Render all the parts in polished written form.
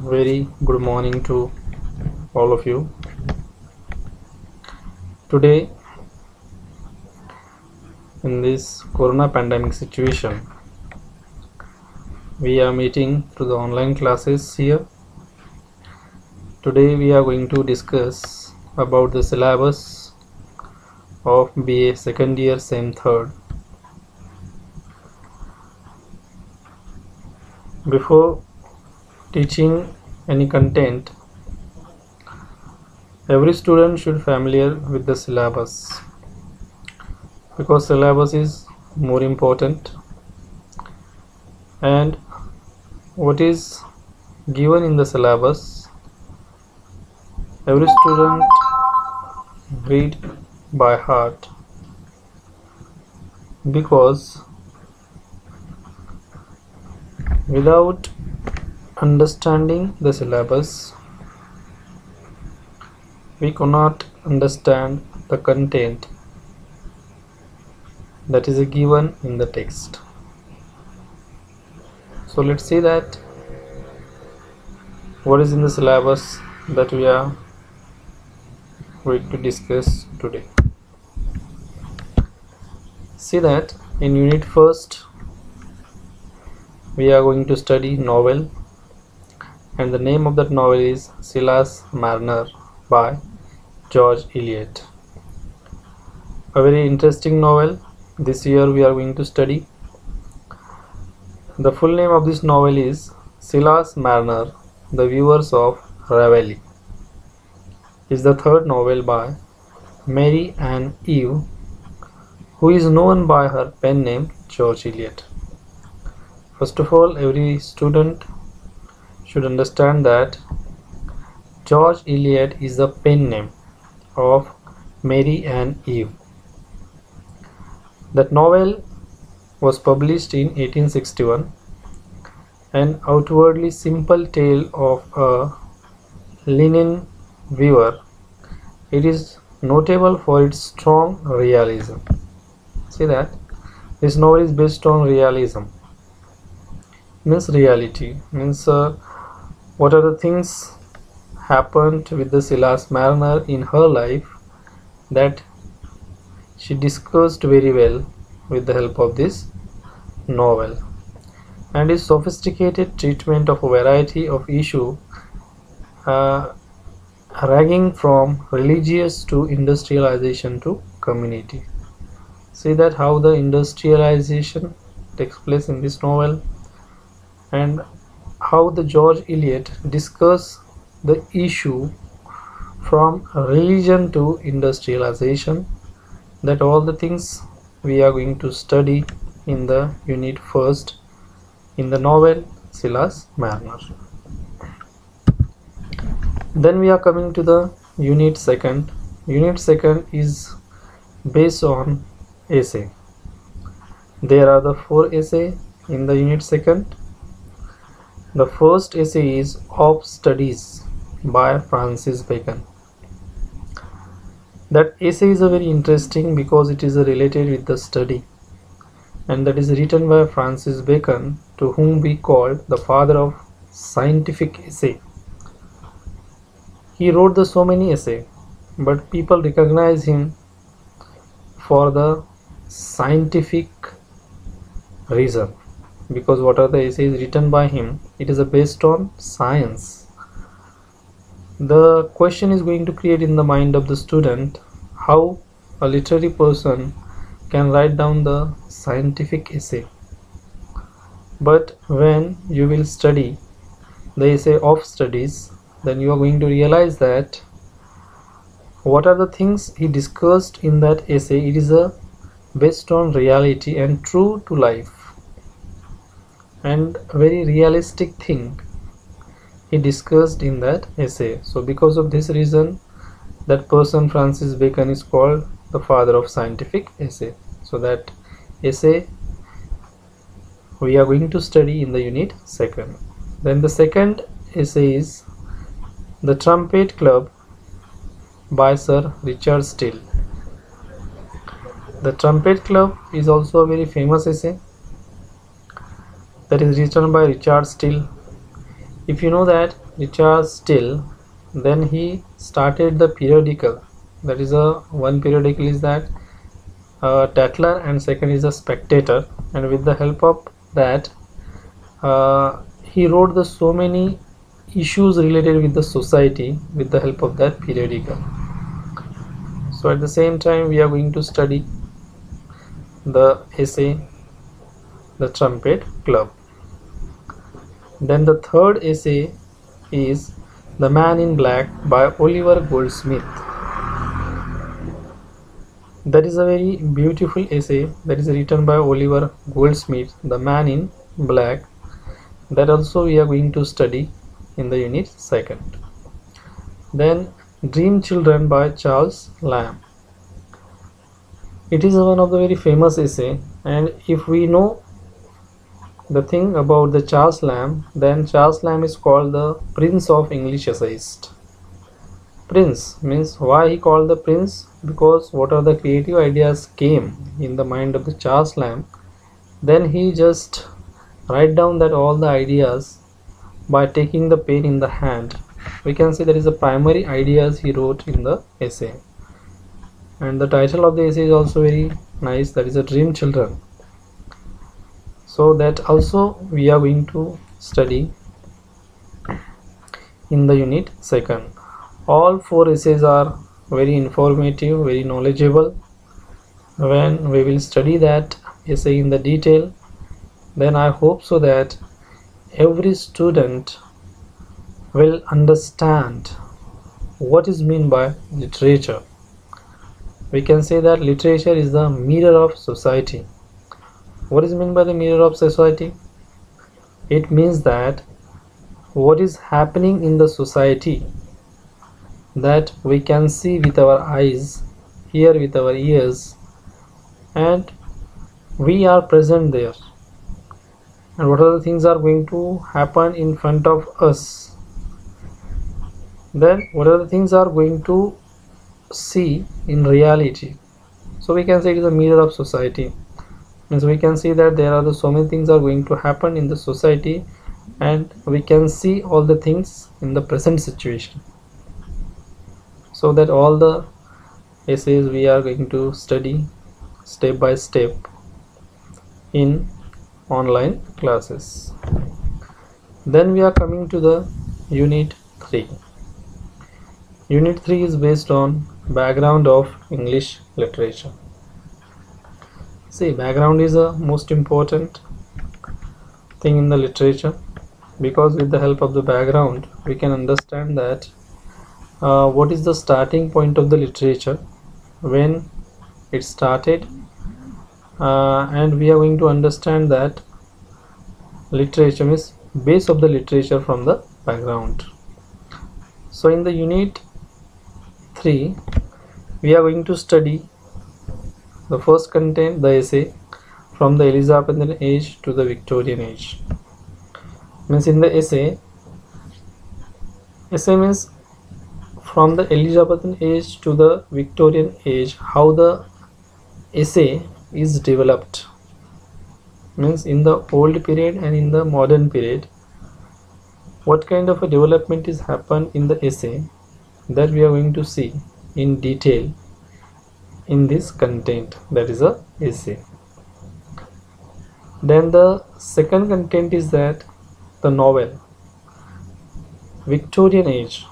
Very good morning to all of you. Today, in this corona pandemic situation, we are meeting through the online classes here. Today, we are going to discuss about the syllabus of BA second year, SEM third. Before teaching any content, every student should familiar with the syllabus because syllabus is more important, and what is given in the syllabus every student read by heart, because without understanding the syllabus we cannot understand the content that is given in the text. So let's see that what is in the syllabus that we are going to discuss today. See that in unit first we are going to study novel, and the name of that novel is Silas Marner by George Eliot. A very interesting novel. This year we are going to study. The full name of this novel is Silas Marner, The Viewers of Ravelli. Is the third novel by Mary Ann Eve, who is known by her pen name George Eliot. First of all, every student should understand that George Eliot is the pen name of Mary Ann Eve. That novel was published in 1861, an outwardly simple tale of a linen weaver. It is notable for its strong realism. See that this novel is based on realism. Means reality, means what are the things happened with the Silas Marner in her life that she discussed very well with the help of this novel, and is sophisticated treatment of a variety of issue ranging from religious to industrialization to community. See that how the industrialization takes place in this novel, and how the George Eliot discuss the issue from religion to industrialization. That all the things we are going to study in the unit first in the novel Silas Marner. Then we are coming to the unit second. Unit second is based on essay. There are the 4 essays in the unit second. The first essay is Of Studies by Francis Bacon. That essay is a very interesting because it is related with the study, and that is written by Francis Bacon, to whom we call the father of scientific essay. He wrote so many essays, but people recognize him for the scientific reason, because what are the essays written by him, it is based on science. The question is going to create in the mind of the student how a literary person can write down the scientific essay. But when you will study the essay Of Studies, then you are going to realize that what are the things he discussed in that essay, it is based on reality and true to life, and very realistic thing he discussed in that essay. So because of this reason, that person Francis Bacon is called the father of scientific essay. So that essay we are going to study in the unit second. Then the second essay is The Trumpet Club by Sir Richard Steele. The Trumpet Club is also a very famous essay that is written by Richard Steele. If you know that Richard Steele, then he started the periodical. That is a one periodical is that Tatler, and second is a Spectator, and with the help of that he wrote the so many issues related with the society with the help of that periodical. So at the same time we are going to study the essay The Trumpet Club. Then the third essay is The Man in Black by Oliver Goldsmith. That is a very beautiful essay that is written by Oliver Goldsmith, The Man in Black. That also we are going to study in the unit second. Then Dream Children by Charles Lamb. It is one of the very famous essay, and if we know the thing about the Charles Lamb, then Charles Lamb is called the Prince of English Essayist. Prince means why he called the Prince, because what are the creative ideas came in the mind of the Charles Lamb, then he just write down that all the ideas by taking the pen in the hand. We can say that is the primary ideas he wrote in the essay, and the title of the essay is also very nice, that is a Dream Children. So that also we are going to study in the unit second. All four essays are very informative, very knowledgeable. When we will study that essay in the detail, then I hope so that every student will understand what is meant by literature. We can say that literature is the mirror of society. What is meant by the mirror of society? It means that what is happening in the society that we can see with our eyes, hear with our ears, and we are present there. And what are the things are going to happen in front of us, then what are the things are going to see in reality. So we can say it is a mirror of society. Means we can see that there are so many things are going to happen in the society, and we can see all the things in the present situation. So that all the essays we are going to study step by step in online classes. Then we are coming to the unit 3. Unit 3 is based on background of English literature. See, background is a most important thing in the literature, because with the help of the background we can understand that what is the starting point of the literature, when it started, and we are going to understand that literature is base of the literature from the background. So in the unit 3 we are going to study the first content, the essay from the Elizabethan age to the Victorian age. Means in the essay means from the Elizabethan age to the Victorian age, how the essay is developed. Means in the old period and in the modern period, what kind of a development is happened in the essay, that we are going to see in detail in this content, that is a essay. Then the second content is that the novel, Victorian age.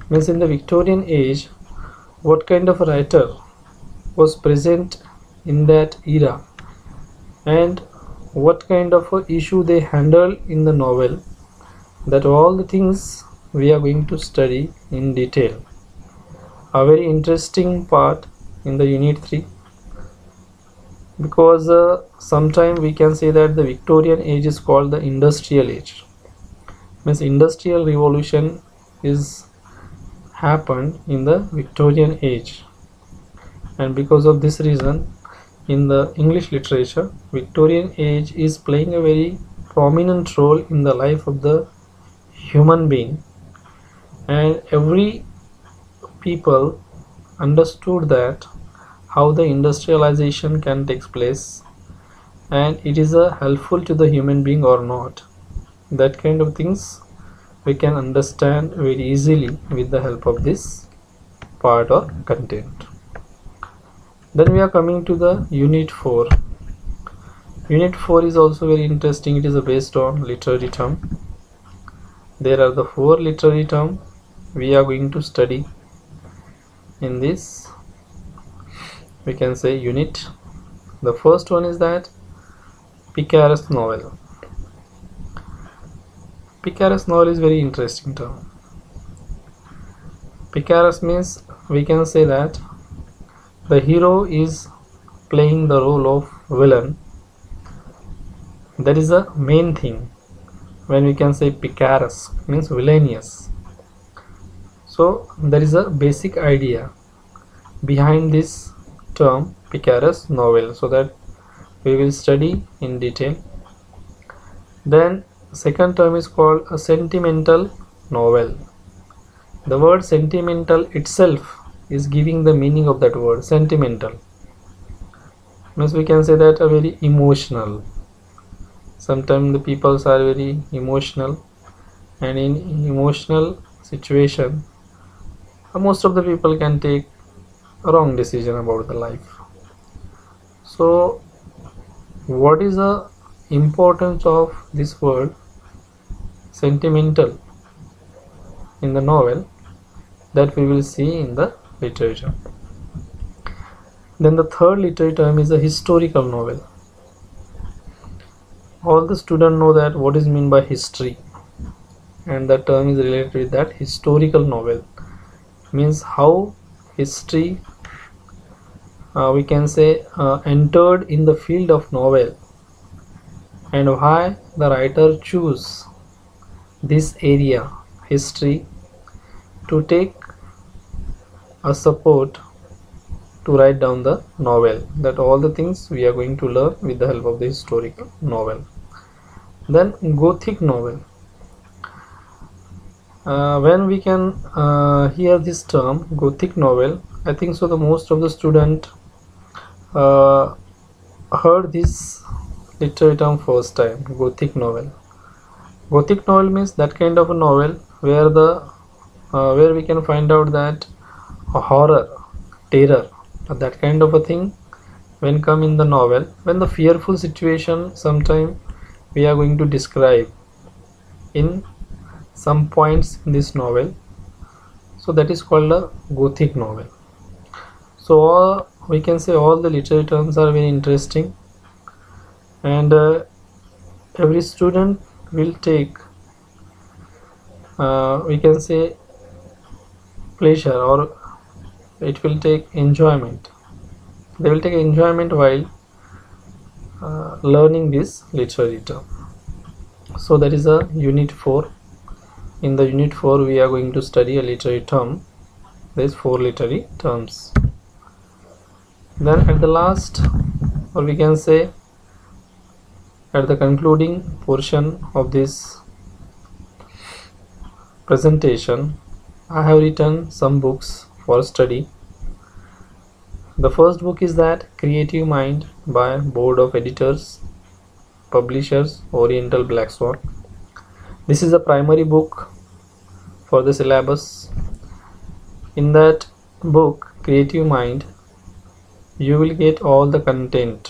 Means in the Victorian age, what kind of a writer was present in that era, and what kind of a issue they handle in the novel, that all the things we are going to study in detail. A very interesting part in the unit 3, because sometime we can say that the Victorian age is called the industrial age. Means industrial revolution is happened in the Victorian age, and because of this reason in the English literature, Victorian age is playing a very prominent role in the life of the human being, and every people understood that how the industrialization can take place, and it is helpful to the human being or not. That kind of things we can understand very easily with the help of this part or content. Then we are coming to the unit 4. Unit 4 is also very interesting. It is based on literary term. There are the 4 literary terms we are going to study in this, we can say, unit. The first one is that picaresque novel. Picaresque novel is very interesting term. Picaresque means we can say that the hero is playing the role of villain. That is the main thing when we can say picaresque means villainous. So there is a basic idea behind this term picaresque novel, so that we will study in detail. Then second term is called a sentimental novel. The word sentimental itself is giving the meaning of that word. Sentimental means we can say that a very emotional. Sometimes the people are very emotional, and in emotional situation most of the people can take a wrong decision about the life. So what is the importance of this word sentimental in the novel, that we will see in the literature. Then the third literary term is a historical novel. All the students know that what is meant by history, and that term is related with that. Historical novel means how history we can say entered in the field of novel, and why the writer choose this area, history, to take a support to write down the novel. That all the things we are going to learn with the help of the historical novel. Then Gothic novel. When we can hear this term Gothic novel, I think so the most of the student heard this literary term first time. Gothic novel. Gothic novel means that kind of a novel where the where we can find out that a horror, terror, that kind of a thing when come in the novel, when the fearful situation sometime we are going to describe in some points in this novel. So that is called a Gothic novel. So we can say all the literary terms are very interesting, and every student will take we can say pleasure, or it will take enjoyment. They will take enjoyment while learning this literary term. So that is a unit 4. In the unit 4 we are going to study a literary term. There is 4 literary terms. Then at the last, or we can say at the concluding portion of this presentation, I have written some books for study. The first book is that Creative Mind by Board of Editors, Publishers, Oriental Black Swan. This is a primary book for the syllabus. In that book, Creative Mind, you will get all the content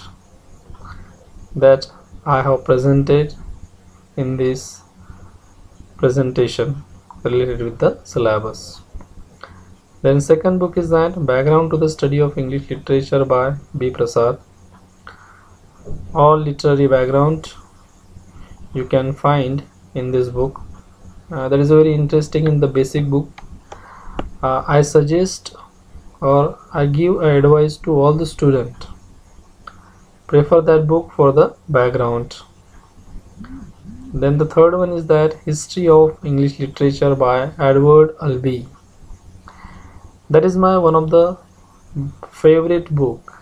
that I have presented in this presentation related with the syllabus. Then second book is that Background to the Study of English Literature by B. Prasad. All literary background you can find in this book. That is very interesting. In the basic book, I suggest or I give advice to all the students, prefer that book for the background. Then the third one is that History of English Literature by Edward Albee. That is my one of the favorite book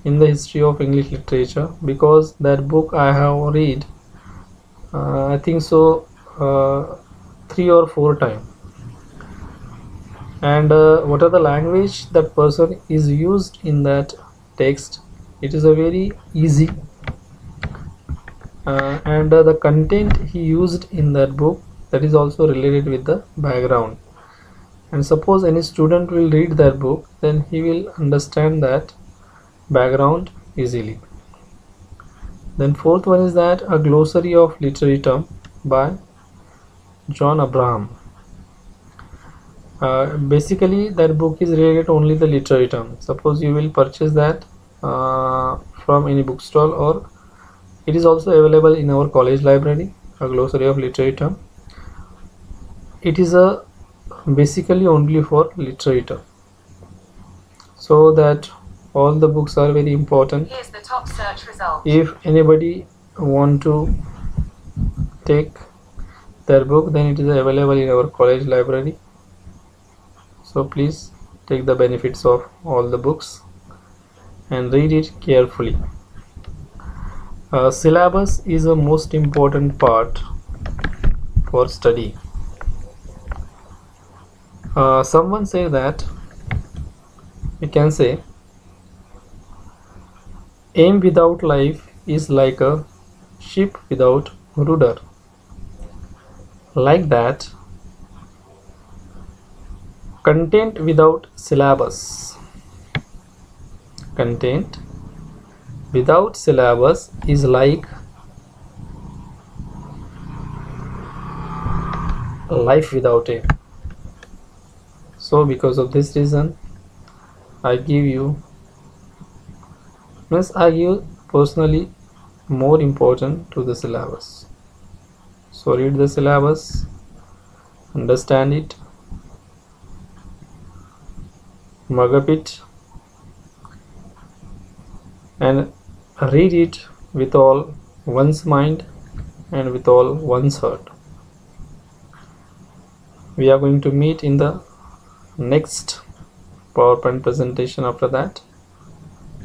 in the history of English literature, because that book I have read I think so 3 or 4 times. And what are the language that person is used in that text, it is a very easy, and the content he used in that book, that is also related with the background. And suppose any student will read that book, then he will understand that background easily. Then fourth one is that a glossary of literary term by John Abraham. Basically that book is related only the literary term. Suppose you will purchase that from any bookstall, or it is also available in our college library, a glossary of literary term. It is a basically only for literary term, so that all the books are very important. Here's the top search result. If anybody want to take their book, then it is available in our college library. So please take the benefits of all the books and read it carefully. Syllabus is the most important part for study. Someone say that we can say aim without life is like a ship without rudder. Like that, content without syllabus. Content without syllabus is like life without aim. So because of this reason, I give personally more important to the syllabus. So read the syllabus, understand it, mug up it, and read it with all one's mind and with all one's heart. We are going to meet in the next PowerPoint presentation after that.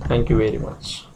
Thank you very much.